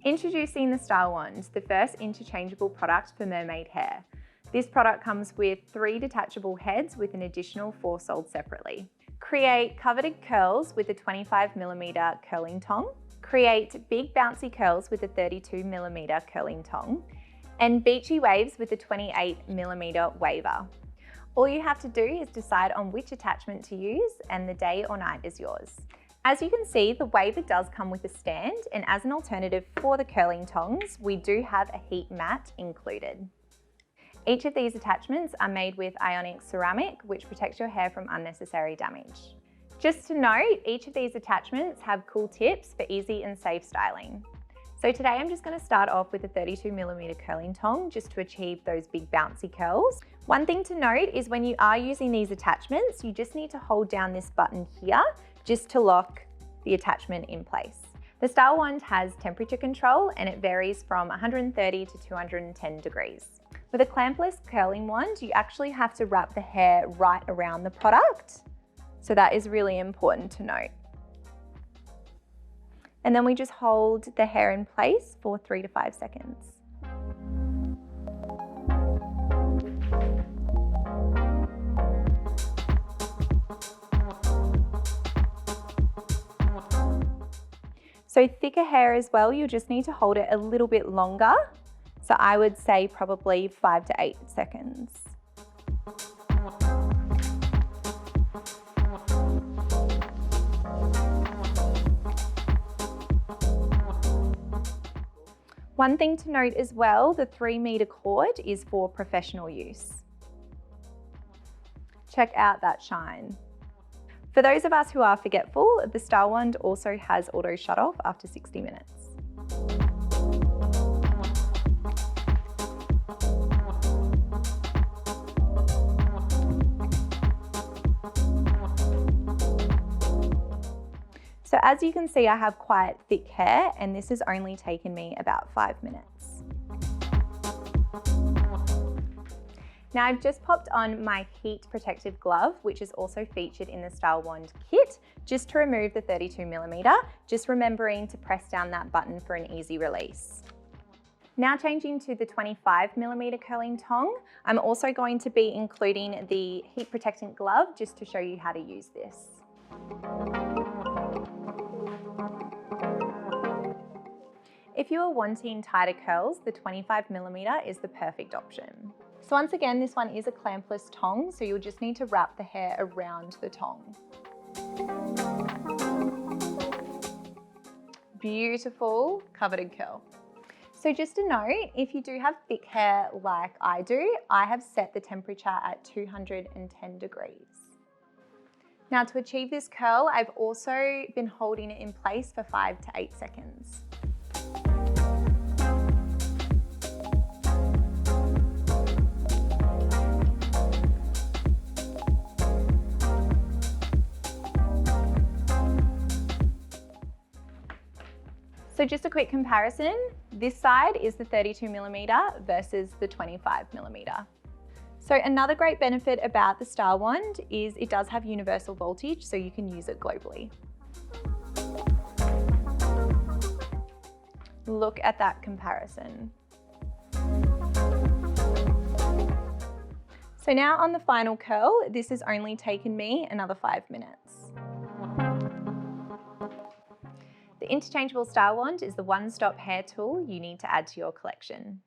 Introducing the Style Wand, the first interchangeable product for Mermade hair. This product comes with 3 detachable heads with an additional 4 sold separately. Create coveted curls with a 25mm curling tong. Create big bouncy curls with a 32mm curling tong. And beachy waves with a 28mm waver. All you have to do is decide on which attachment to use and the day or night is yours. As you can see, the waver does come with a stand, and as an alternative for the curling tongs, we do have a heat mat included. Each of these attachments are made with ionic ceramic, which protects your hair from unnecessary damage. Just to note, each of these attachments have cool tips for easy and safe styling. So today I'm just going to start off with a 32mm curling tong just to achieve those big bouncy curls. One thing to note is when you are using these attachments, you just need to hold down this button here just to lock the attachment in place. The Style Wand has temperature control and it varies from 130 to 210 degrees. With a clampless curling wand, you actually have to wrap the hair right around the product. So that is really important to note. And then we just hold the hair in place for 3 to 5 seconds. So thicker hair as well, you just need to hold it a little bit longer. So I would say probably 5 to 8 seconds. One thing to note as well, the 3-meter cord is for professional use. Check out that shine. For those of us who are forgetful, the Style Wand also has auto shut off after 60 minutes. So as you can see, I have quite thick hair and this has only taken me about 5 minutes. Now I've just popped on my heat protective glove, which is also featured in the Style Wand kit, just to remove the 32mm, just remembering to press down that button for an easy release. Now changing to the 25mm curling tong, I'm also going to be including the heat protectant glove just to show you how to use this. If you are wanting tighter curls, the 25mm is the perfect option. So once again, this one is a clampless tong, so you'll just need to wrap the hair around the tong. Beautiful coveted curl. So just a note, if you do have thick hair like I do, I have set the temperature at 210 degrees. Now to achieve this curl, I've also been holding it in place for 5 to 8 seconds. So just a quick comparison, this side is the 32mm versus the 25mm. So another great benefit about the Style Wand is it does have universal voltage, so you can use it globally. Look at that comparison. So now on the final curl, this has only taken me another 5 minutes. The interchangeable Style Wand is the one-stop hair tool you need to add to your collection.